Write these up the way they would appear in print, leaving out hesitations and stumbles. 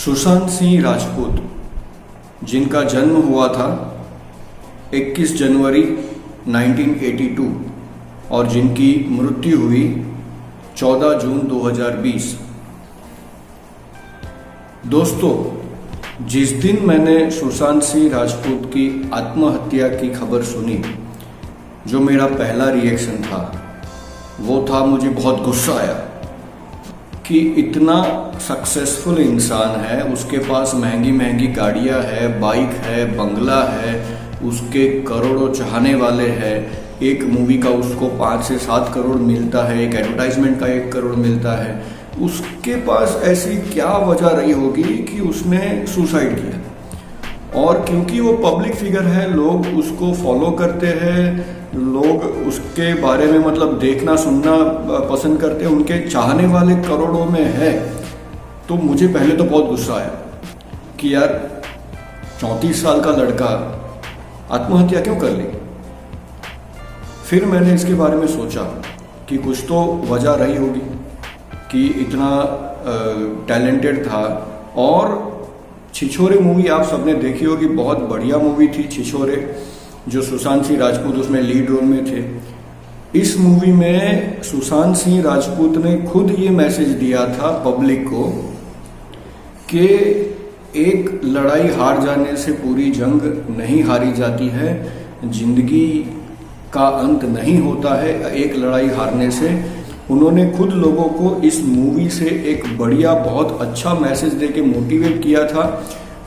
सुशांत सिंह राजपूत, जिनका जन्म हुआ था 21 जनवरी 1982 और जिनकी मृत्यु हुई 14 जून 2020। दोस्तों, जिस दिन मैंने सुशांत सिंह राजपूत की आत्महत्या की खबर सुनी, जो मेरा पहला रिएक्शन था वो था मुझे बहुत गुस्सा आया कि इतना सक्सेसफुल इंसान है, उसके पास महंगी महंगी गाड़ियां है, बाइक है, बंगला है, उसके करोड़ों चाहने वाले हैं, एक मूवी का उसको 5 से 7 करोड़ मिलता है, एक एडवर्टाइजमेंट का 1 करोड़ मिलता है। उसके पास ऐसी क्या वजह रही होगी कि उसने सुसाइड किया? और क्योंकि वो पब्लिक फिगर है, लोग उसको फॉलो करते हैं, लोग उसके बारे में मतलब देखना सुनना पसंद करते हैं, उनके चाहने वाले करोड़ों में है। तो मुझे पहले तो बहुत गुस्सा आया कि यार 34 साल का लड़का आत्महत्या क्यों कर ली। फिर मैंने इसके बारे में सोचा कि कुछ तो वजह रही होगी कि इतना टैलेंटेड था। और छिछोरे मूवी आप सबने देखी होगी, बहुत बढ़िया मूवी थी छिछोरे, जो सुशांत सिंह राजपूत उसमें लीड रोल में थे। इस मूवी में सुशांत सिंह राजपूत ने खुद ये मैसेज दिया था पब्लिक को कि एक लड़ाई हार जाने से पूरी जंग नहीं हारी जाती है, जिंदगी का अंत नहीं होता है एक लड़ाई हारने से। उन्होंने खुद लोगों को इस मूवी से एक बढ़िया बहुत अच्छा मैसेज देके मोटिवेट किया था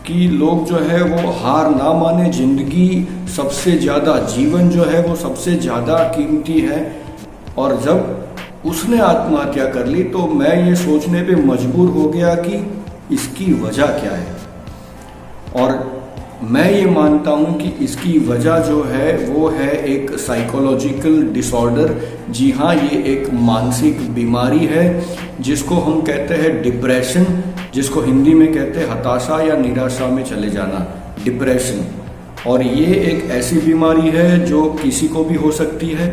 कि लोग जो है वो हार ना माने, जिंदगी सबसे ज़्यादा, जीवन जो है वो सबसे ज़्यादा कीमती है। और जब उसने आत्महत्या कर ली तो मैं ये सोचने पे मजबूर हो गया कि इसकी वजह क्या है। और मैं ये मानता हूँ कि इसकी वजह जो है वो है एक साइकोलॉजिकल डिसऑर्डर। जी हाँ, ये एक मानसिक बीमारी है जिसको हम कहते हैं डिप्रेशन, जिसको हिंदी में कहते हैं हताशा या निराशा में चले जाना, डिप्रेशन। और ये एक ऐसी बीमारी है जो किसी को भी हो सकती है,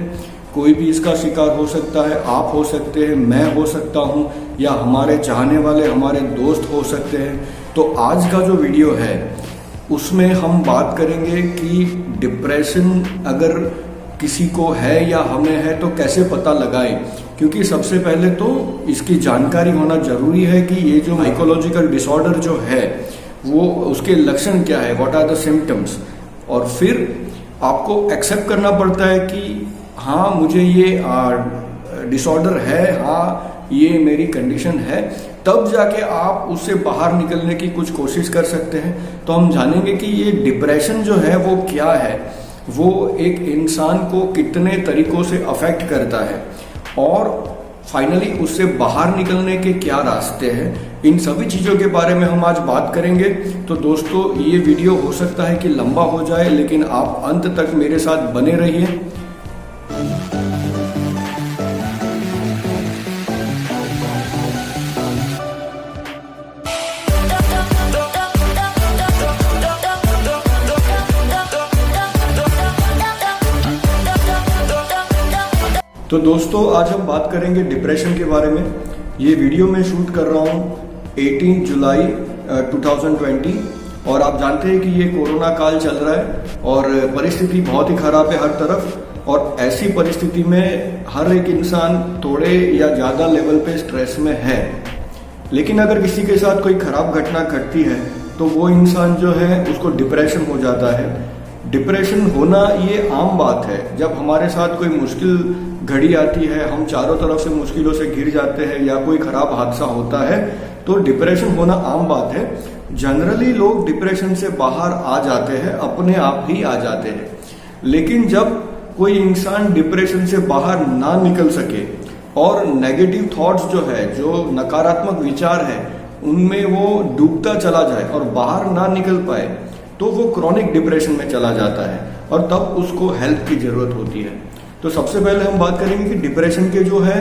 कोई भी इसका शिकार हो सकता है। आप हो सकते हैं, मैं हो सकता हूँ, या हमारे चाहने वाले हमारे दोस्त हो सकते हैं। तो आज का जो वीडियो है उसमें हम बात करेंगे कि डिप्रेशन अगर किसी को है या हमें है तो कैसे पता लगाएं। क्योंकि सबसे पहले तो इसकी जानकारी होना जरूरी है कि ये जो साइकोलॉजिकल डिसऑर्डर जो है वो उसके लक्षण क्या है, व्हाट आर द सिम्टम्स। और फिर आपको एक्सेप्ट करना पड़ता है कि हाँ मुझे ये डिसऑर्डर है, हाँ ये मेरी कंडीशन है, तब जाके आप उससे बाहर निकलने की कुछ कोशिश कर सकते हैं। तो हम जानेंगे कि ये डिप्रेशन जो है वो क्या है, वो एक इंसान को कितने तरीकों से अफेक्ट करता है और फाइनली उससे बाहर निकलने के क्या रास्ते हैं। इन सभी चीज़ों के बारे में हम आज बात करेंगे। तो दोस्तों, ये वीडियो हो सकता है कि लंबा हो जाए, लेकिन आप अंत तक मेरे साथ बने रहिए। तो दोस्तों, आज हम बात करेंगे डिप्रेशन के बारे में। ये वीडियो मैं शूट कर रहा हूँ 18 जुलाई 2020 और आप जानते हैं कि ये कोरोना काल चल रहा है और परिस्थिति बहुत ही खराब है हर तरफ। और ऐसी परिस्थिति में हर एक इंसान थोड़े या ज़्यादा लेवल पे स्ट्रेस में है। लेकिन अगर किसी के साथ कोई खराब घटना घटती है तो वो इंसान जो है उसको डिप्रेशन हो जाता है। डिप्रेशन होना ये आम बात है। जब हमारे साथ कोई मुश्किल घड़ी आती है, हम चारों तरफ से मुश्किलों से घिर जाते हैं या कोई खराब हादसा होता है, तो डिप्रेशन होना आम बात है। जनरली लोग डिप्रेशन से बाहर आ जाते हैं, अपने आप ही आ जाते हैं। लेकिन जब कोई इंसान डिप्रेशन से बाहर ना निकल सके और नेगेटिव थॉट्स जो है, जो नकारात्मक विचार है, उनमें वो डूबता चला जाए और बाहर ना निकल पाए, तो वो क्रॉनिक डिप्रेशन में चला जाता है और तब उसको हेल्प की जरूरत होती है। तो सबसे पहले हम बात करेंगे कि डिप्रेशन के जो है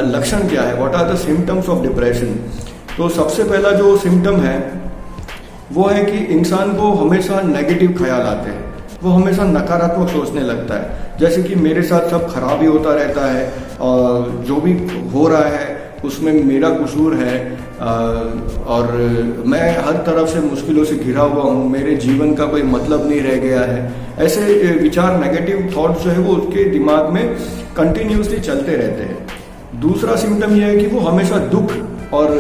लक्षण क्या है, what are the symptoms of depression. तो सबसे पहला जो सिम्टम है वो है कि इंसान को हमेशा नेगेटिव ख्याल आते हैं, वो हमेशा नकारात्मक सोचने लगता है, जैसे कि मेरे साथ सब खराब ही होता रहता है और जो भी हो रहा है उसमें मेरा कसूर है, और मैं हर तरफ से मुश्किलों से घिरा हुआ हूँ, मेरे जीवन का कोई मतलब नहीं रह गया है। ऐसे विचार, नेगेटिव थॉट्स जो है वो उसके दिमाग में कंटिन्यूसली चलते रहते हैं। दूसरा सिम्टम यह है कि वो हमेशा दुख और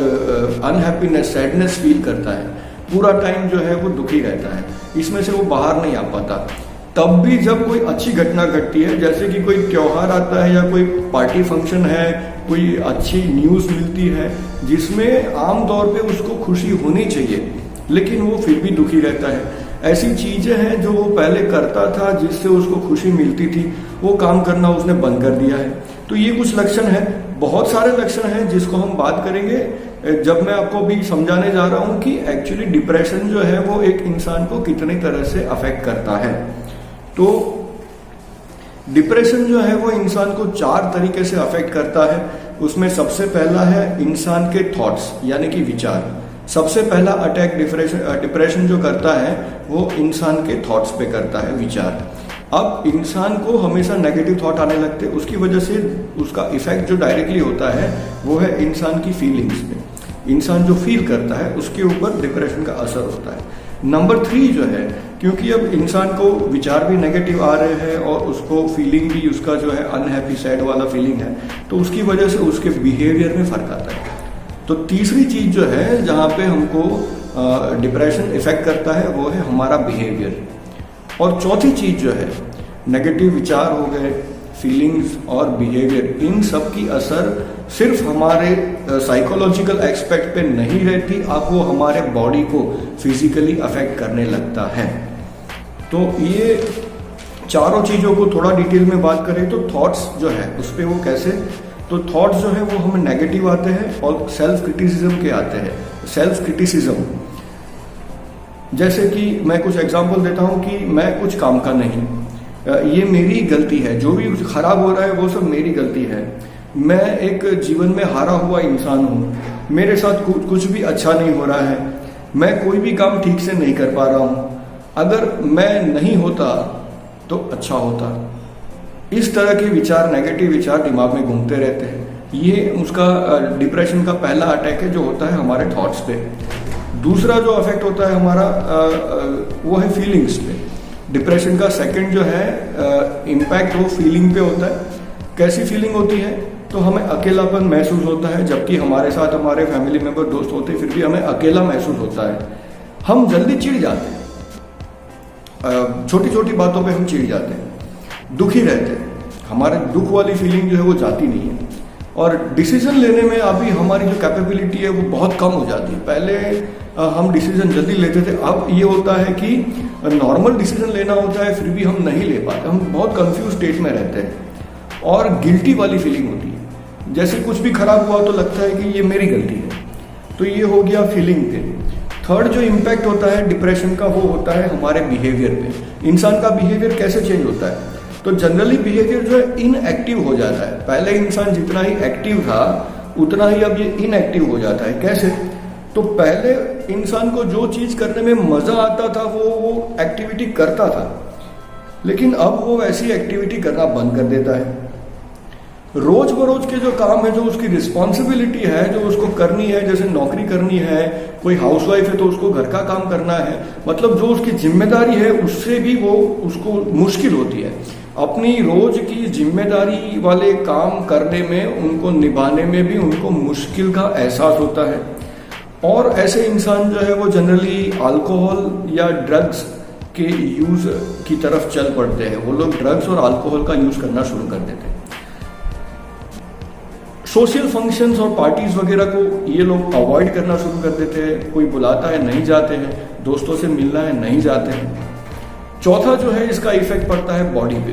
अनहैप्पीनेस, सैडनेस फील करता है। पूरा टाइम जो है वो दुखी रहता है, इसमें से वो बाहर नहीं आ पाता। तब भी जब कोई अच्छी घटना घटती है, जैसे कि कोई त्योहार आता है या कोई पार्टी फंक्शन है, कोई अच्छी न्यूज़ मिलती है जिसमें आमतौर पे उसको खुशी होनी चाहिए, लेकिन वो फिर भी दुखी रहता है। ऐसी चीजें हैं जो वो पहले करता था जिससे उसको खुशी मिलती थी, वो काम करना उसने बंद कर दिया है। तो ये कुछ लक्षण है, बहुत सारे लक्षण हैं जिसको हम बात करेंगे जब मैं आपको भी समझाने जा रहा हूं कि एक्चुअली डिप्रेशन जो है वो एक इंसान को कितनी तरह से अफेक्ट करता है। तो डिप्रेशन जो है वो इंसान को 4 तरीके से अफेक्ट करता है। उसमें सबसे पहला है इंसान के थॉट्स, यानी कि विचार। सबसे पहला अटैक डिप्रेशन जो करता है वो इंसान के थॉट्स पे करता है, विचार। अब इंसान को हमेशा नेगेटिव थॉट आने लगते हैं, उसकी वजह से उसका इफेक्ट जो डायरेक्टली होता है वो है इंसान की फीलिंग्स पे। इंसान जो फील करता है उसके ऊपर डिप्रेशन का असर होता है। नंबर 3 जो है, क्योंकि अब इंसान को विचार भी नेगेटिव आ रहे हैं और उसको फीलिंग भी उसका जो है अनहैप्पी, सैड वाला फीलिंग है, तो उसकी वजह से उसके बिहेवियर में फर्क आता है। तो तीसरी चीज जो है जहाँ पे हमको डिप्रेशन इफेक्ट करता है वो है हमारा बिहेवियर। और चौथी चीज जो है, नेगेटिव विचार हो गए, फीलिंग्स और बिहेवियर, इन सब की असर सिर्फ हमारे साइकोलॉजिकल एस्पेक्ट पे नहीं रहती, अब वो हमारे बॉडी को फिजिकली अफेक्ट करने लगता है। तो ये चारों चीजों को थोड़ा डिटेल में बात करें तो थॉट्स जो है उस पर वो कैसे, तो थॉट्स जो है वो हमें नेगेटिव आते हैं और सेल्फ क्रिटिसिज्म के आते हैं। सेल्फ क्रिटिसिज्म, जैसे कि मैं कुछ एग्जांपल देता हूं कि मैं कुछ काम का नहीं, ये मेरी गलती है, जो भी खराब हो रहा है वो सब मेरी गलती है, मैं एक जीवन में हारा हुआ इंसान हूं, मेरे साथ कुछ भी अच्छा नहीं हो रहा है, मैं कोई भी काम ठीक से नहीं कर पा रहा हूं, अगर मैं नहीं होता तो अच्छा होता। इस तरह के विचार, नेगेटिव विचार दिमाग में घूमते रहते हैं। ये उसका डिप्रेशन का पहला अटैक है जो होता है हमारे थॉट्स पे। दूसरा जो अफेक्ट होता है हमारा वो है फीलिंग्स पे। डिप्रेशन का सेकंड जो है इम्पैक्ट वो फीलिंग पे होता है। कैसी फीलिंग होती है, तो हमें अकेलापन महसूस होता है, जबकि हमारे साथ हमारे फैमिली मेंबर, दोस्त होते हैं, फिर भी हमें अकेला महसूस होता है। हम जल्दी चिढ़ जाते हैं, छोटी छोटी बातों पे हम चिढ़ जाते हैं, दुखी रहते हैं, हमारे दुख वाली फीलिंग जो है वो जाती नहीं है। और डिसीजन लेने में अभी हमारी जो कैपेबिलिटी है वो बहुत कम हो जाती है। पहले हम डिसीजन जल्दी लेते थे, अब ये होता है कि नॉर्मल डिसीजन लेना होता है फिर भी हम नहीं ले पाते, हम बहुत कंफ्यूज स्टेट में रहते हैं। और गिल्टी वाली फीलिंग होती है, जैसे कुछ भी खराब हुआ तो लगता है कि ये मेरी गलती है। तो ये हो गया फीलिंग पे। थर्ड जो इम्पैक्ट होता है डिप्रेशन का वो होता है हमारे बिहेवियर पे। इंसान का बिहेवियर कैसे चेंज होता है, तो जनरली बिहेवियर जो है इनएक्टिव हो जाता है। पहले इंसान जितना ही एक्टिव था उतना ही अब ये इनएक्टिव हो जाता है। कैसे, तो पहले इंसान को जो चीज करने में मजा आता था वो एक्टिविटी करता था, लेकिन अब वो ऐसी एक्टिविटी करना बंद कर देता है। रोज बरोज के जो काम है, जो उसकी रिस्पॉन्सिबिलिटी है, जो उसको करनी है, जैसे नौकरी करनी है, कोई हाउसवाइफ है तो उसको घर का काम करना है, मतलब जो उसकी जिम्मेदारी है उससे भी वो उसको मुश्किल होती है। अपनी रोज की जिम्मेदारी वाले काम करने में, उनको निभाने में भी उनको मुश्किल का एहसास होता है। और ऐसे इंसान जो है वो जनरली अल्कोहल या ड्रग्स के यूज की तरफ चल पड़ते हैं। वो लोग ड्रग्स और अल्कोहल का यूज करना शुरू कर देते हैं। सोशल फंक्शंस और पार्टीज वगैरह को ये लोग अवॉइड करना शुरू कर देते हैं। कोई बुलाता है नहीं जाते हैं, दोस्तों से मिलना है नहीं जाते हैं। चौथा जो है इसका इफेक्ट पड़ता है बॉडी पे।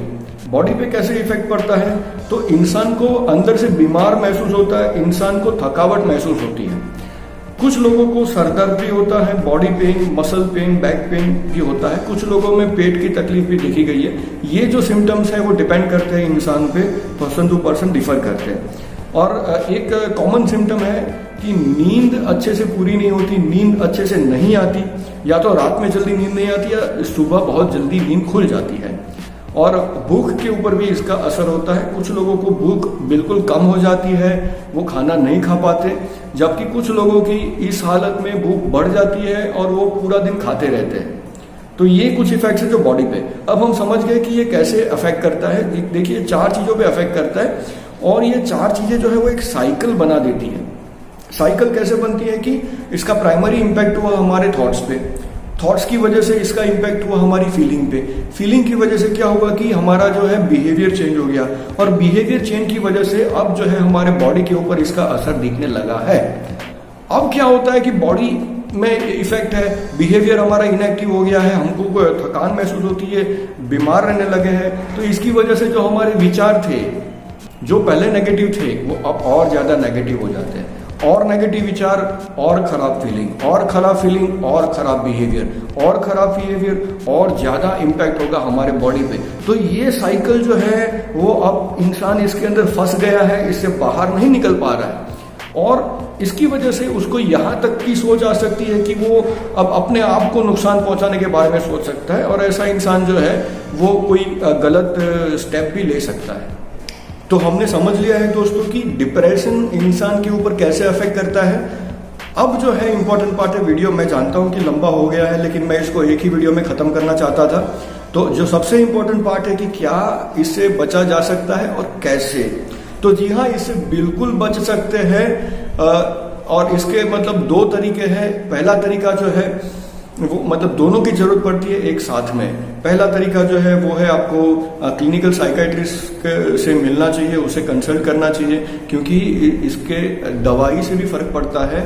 बॉडी पे कैसे इफेक्ट पड़ता है, तो इंसान को अंदर से बीमार महसूस होता है, इंसान को थकावट महसूस होती है। कुछ लोगों को सर दर्द भी होता है, body pain, muscle pain, back pain भी होता है। कुछ लोगों में पेट की तकलीफ भी देखी गई है। ये जो सिम्टम्स है वो डिपेंड करते हैं इंसान पे, पर्सन टू पर्सन डिफर करते हैं। और एक कॉमन सिम्टम है कि नींद अच्छे से पूरी नहीं होती, नींद अच्छे से नहीं आती, या तो रात में जल्दी नींद नहीं आती या सुबह बहुत जल्दी नींद खुल जाती है। और भूख के ऊपर भी इसका असर होता है। कुछ लोगों को भूख बिल्कुल कम हो जाती है, वो खाना नहीं खा पाते। जबकि कुछ लोगों की इस हालत में भूख बढ़ जाती है और वो पूरा दिन खाते रहते हैं। तो ये कुछ इफेक्ट्स है जो बॉडी पे। अब हम समझ गए कि ये कैसे अफेक्ट करता है। देखिए 4 चीज़ों पे अफेक्ट करता है और ये 4 चीज़ें जो है वो एक साइकिल बना देती है। साइकिल कैसे बनती है कि इसका प्राइमरी इम्पैक्ट हुआ हमारे थॉट्स पे, थॉट्स की वजह से इसका इम्पैक्ट हुआ हमारी फीलिंग पे, फीलिंग की वजह से क्या हुआ कि हमारा जो है बिहेवियर चेंज हो गया और बिहेवियर चेंज की वजह से अब जो है हमारे बॉडी के ऊपर इसका असर दिखने लगा है। अब क्या होता है कि बॉडी में इफेक्ट है, बिहेवियर हमारा इनएक्टिव हो गया है, हमको थकान महसूस होती है, बीमार रहने लगे हैं। तो इसकी वजह से जो हमारे विचार थे जो पहले नेगेटिव थे वो अब और ज्यादा नेगेटिव हो जाते हैं, और नेगेटिव विचार और खराब फीलिंग और खराब फीलिंग और खराब बिहेवियर और खराब बिहेवियर और ज्यादा इम्पैक्ट होगा हमारे बॉडी पे। तो ये साइकिल जो है वो अब इंसान इसके अंदर फंस गया है, इससे बाहर नहीं निकल पा रहा है और इसकी वजह से उसको यहाँ तक की सोच आ सकती है कि वो अब अपने आप को नुकसान पहुंचाने के बारे में सोच सकता है और ऐसा इंसान जो है वो कोई गलत स्टेप भी ले सकता है। तो हमने समझ लिया है दोस्तों कि डिप्रेशन इंसान के ऊपर कैसे अफेक्ट करता है। अब जो है इंपॉर्टेंट पार्ट है वीडियो, मैं जानता हूं कि लंबा हो गया है लेकिन मैं इसको एक ही वीडियो में खत्म करना चाहता था। तो जो सबसे इंपॉर्टेंट पार्ट है कि क्या इससे बचा जा सकता है और कैसे। तो जी हाँ, इससे बिल्कुल बच सकते हैं और इसके मतलब 2 तरीके हैं। पहला तरीका जो है वो मतलब दोनों की जरूरत पड़ती है एक साथ में। पहला तरीका जो है वो है आपको क्लिनिकल साइकाइट्रिस्ट से मिलना चाहिए, उसे कंसल्ट करना चाहिए क्योंकि इसके दवाई से भी फर्क पड़ता है।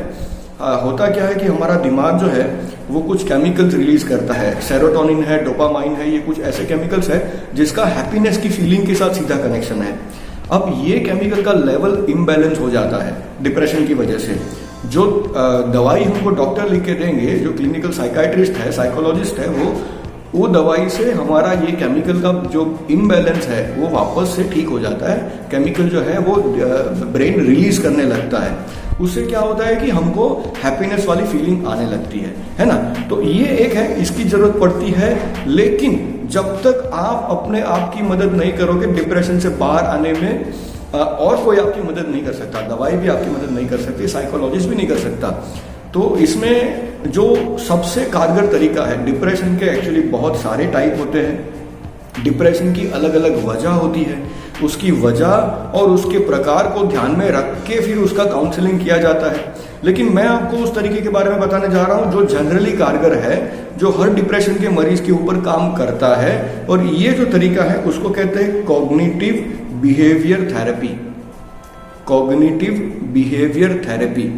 होता क्या है कि हमारा दिमाग जो है वो कुछ केमिकल्स रिलीज करता है, सेरोटोनिन है, डोपामाइन है, ये कुछ ऐसे केमिकल्स है जिसका हैप्पीनेस की फीलिंग के साथ सीधा कनेक्शन है। अब ये केमिकल का लेवल इम्बैलेंस हो जाता है डिप्रेशन की वजह से। जो दवाई हमको डॉक्टर लिख के देंगे, जो क्लिनिकल साइकाइट्रिस्ट है, साइकोलॉजिस्ट है, वो दवाई से हमारा ये केमिकल का जो इम्बैलेंस है वो वापस से ठीक हो जाता है। केमिकल जो है वो ब्रेन रिलीज करने लगता है। उससे क्या होता है कि हमको हैप्पीनेस वाली फीलिंग आने लगती है ना। तो ये एक है, इसकी जरूरत पड़ती है। लेकिन जब तक आप अपने आप की मदद नहीं करोगे डिप्रेशन से बाहर आने में, और कोई आपकी मदद नहीं कर सकता, दवाई भी आपकी मदद नहीं कर सकती, साइकोलॉजिस्ट भी नहीं कर सकता। तो इसमें जो सबसे कारगर तरीका है, डिप्रेशन के एक्चुअली बहुत सारे टाइप होते हैं, डिप्रेशन की अलग अलग वजह होती है, उसकी वजह और उसके प्रकार को ध्यान में रख के फिर उसका काउंसलिंग किया जाता है। लेकिन मैं आपको उस तरीके के बारे में बताने जा रहा हूं जो जनरली कारगर है, जो हर डिप्रेशन के मरीज के ऊपर काम करता है। और ये जो तरीका है उसको कहते हैं cognitive behaviour therapy. Cognitive behaviour therapy.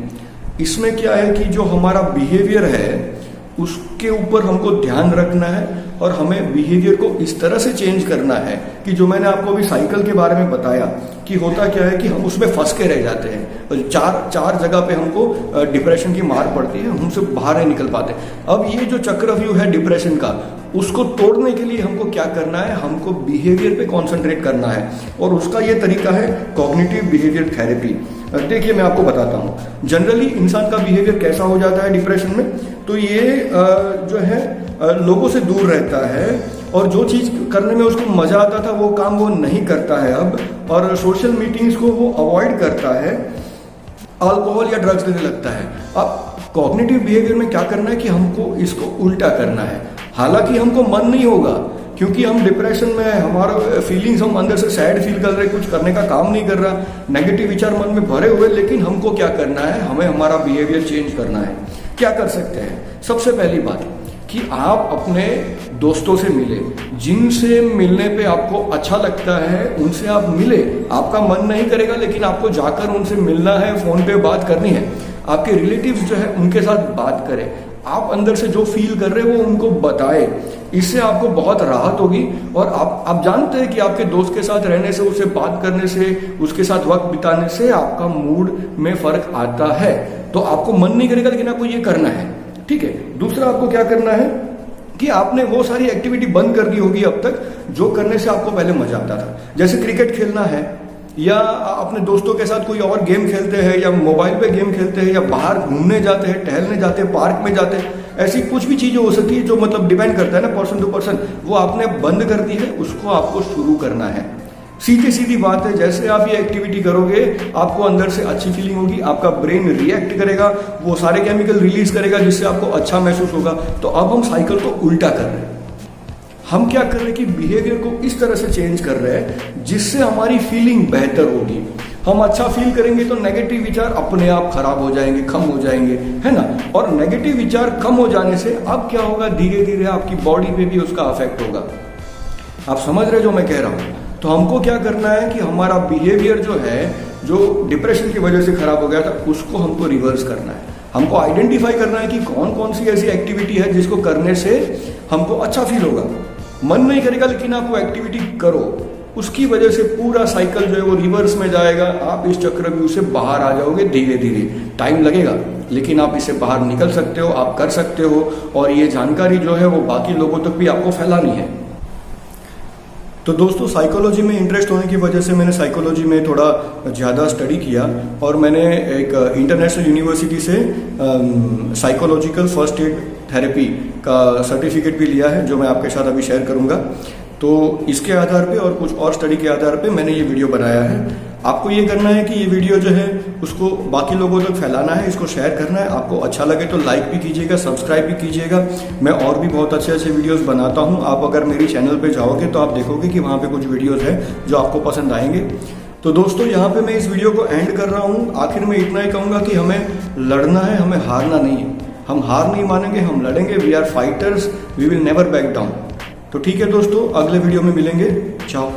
इसमें क्या है कि जो हमारा बिहेवियर है उसके ऊपर हमको ध्यान रखना है और हमें बिहेवियर को इस तरह से चेंज करना है कि जो मैंने आपको अभी साइकिल के बारे में बताया कि होता क्या है कि हम उसमें फंस के रह जाते हैं। चार जगह पे हमको डिप्रेशन की मार पड़ती है, हमसे बाहर नहीं निकल पाते। अब ये जो चक्रव्यूह है डिप्रेशन का, उसको तोड़ने के लिए हमको क्या करना है, हमको बिहेवियर पे कॉन्सेंट्रेट करना है और उसका ये तरीका है कॉग्निटिव बिहेवियर थेरेपी। देखिए मैं आपको बताता हूँ जनरली इंसान का बिहेवियर कैसा हो जाता है डिप्रेशन में। तो ये जो है लोगों से दूर रहता है और जो चीज करने में उसको मजा आता था वो काम वो नहीं करता है अब, और सोशल मीटिंग्स को वो अवॉइड करता है, अल्कोहल या ड्रग्स लेने लगता है। अब कॉग्निटिव बिहेवियर में क्या करना है कि हमको इसको उल्टा करना है। हालांकि हमको मन नहीं होगा क्योंकि हम डिप्रेशन में, हमारा फीलिंग्स, हम अंदर से सैड फील कर रहे, कुछ करने का काम नहीं कर रहा, नेगेटिव विचार मन में भरे हुए। लेकिन हमको क्या करना है, हमें हमारा बिहेवियर चेंज करना है। क्या कर सकते हैं? सबसे पहली बात कि आप अपने दोस्तों से मिले, जिनसे मिलने पे आपको अच्छा लगता है उनसे आप मिले। आपका मन नहीं करेगा लेकिन आपको जाकर उनसे मिलना है, फोन पे बात करनी है। आपके रिलेटिव्स जो है उनके साथ बात करें, आप अंदर से जो फील कर रहे हैं वो उनको बताएं। इससे आपको बहुत राहत होगी। और आप जानते हैं कि आपके दोस्त के साथ रहने से, उससे बात करने से, उसके साथ वक्त बिताने से आपका मूड में फर्क आता है। तो आपको मन नहीं करेगा लेकिन आपको ये करना है, ठीक है। दूसरा आपको क्या करना है कि आपने वो सारी एक्टिविटी बंद कर दी होगी अब तक जो करने से आपको पहले मजा आता था, जैसे क्रिकेट खेलना है या अपने दोस्तों के साथ कोई और गेम खेलते हैं या मोबाइल पे गेम खेलते हैं या बाहर घूमने जाते हैं, टहलने जाते हैं, पार्क में जाते हैं। ऐसी कुछ भी चीजें हो सकती है जो मतलब डिपेंड करता है ना पर्सन टू पर्सन, वो आपने बंद कर दी है, उसको आपको शुरू करना है। सीधी सीधी बात है, जैसे आप ये एक्टिविटी करोगे आपको अंदर से अच्छी फीलिंग होगी, आपका ब्रेन रिएक्ट करेगा, वो सारे केमिकल रिलीज करेगा जिससे आपको अच्छा महसूस होगा। तो अब हम साइकिल को उल्टा कर रहे हैं। हम क्या कर रहे हैं कि बिहेवियर को इस तरह से चेंज कर रहे हैं जिससे हमारी फीलिंग बेहतर होगी। हम अच्छा फील करेंगे तो नेगेटिव विचार अपने आप खराब हो जाएंगे, कम हो जाएंगे, है ना। और नेगेटिव विचार कम हो जाने से अब क्या होगा, धीरे धीरे आपकी बॉडी पे भी उसका अफेक्ट होगा। आप समझ रहे जो मैं कह रहा हूं। तो हमको क्या करना है कि हमारा बिहेवियर जो है, जो डिप्रेशन की वजह से खराब हो गया था, उसको हमको रिवर्स करना है। हमको आइडेंटिफाई करना है कि कौन कौन सी ऐसी एक्टिविटी है जिसको करने से हमको अच्छा फील होगा। मन नहीं करेगा लेकिन आप वो एक्टिविटी करो, उसकी वजह से पूरा साइकिल जो है वो रिवर्स में जाएगा। आप इस चक्रव्यूह से बाहर आ जाओगे। धीरे धीरे टाइम लगेगा लेकिन आप इससे बाहर निकल सकते हो, आप कर सकते हो। और ये जानकारी जो है वो बाकी लोगों तक भी आपको फैलानी है। तो दोस्तों, साइकोलॉजी में इंटरेस्ट होने की वजह से मैंने साइकोलॉजी में थोड़ा ज़्यादा स्टडी किया और मैंने एक इंटरनेशनल यूनिवर्सिटी से साइकोलॉजिकल फर्स्ट एड थेरेपी का सर्टिफिकेट भी लिया है, जो मैं आपके साथ अभी शेयर करूंगा। तो इसके आधार पे और कुछ और स्टडी के आधार पे मैंने ये वीडियो बनाया है। आपको ये करना है कि ये वीडियो जो है उसको बाकी लोगों तक फैलाना है, इसको शेयर करना है। आपको अच्छा लगे तो लाइक भी कीजिएगा, सब्सक्राइब भी कीजिएगा। मैं और भी बहुत अच्छे अच्छे वीडियोस बनाता हूँ। आप अगर मेरी चैनल पे जाओगे तो आप देखोगे कि वहाँ पे कुछ वीडियोस है जो आपको पसंद आएंगे। तो दोस्तों, यहाँ पे मैं इस वीडियो को एंड कर रहा हूँ। आखिर में इतना ही कहूँगा कि हमें लड़ना है, हमें हारना नहीं है। हम हार नहीं मानेंगे, हम लड़ेंगे। We are fighters, we will never back down. तो ठीक है दोस्तों, अगले वीडियो में मिलेंगे। चाओ।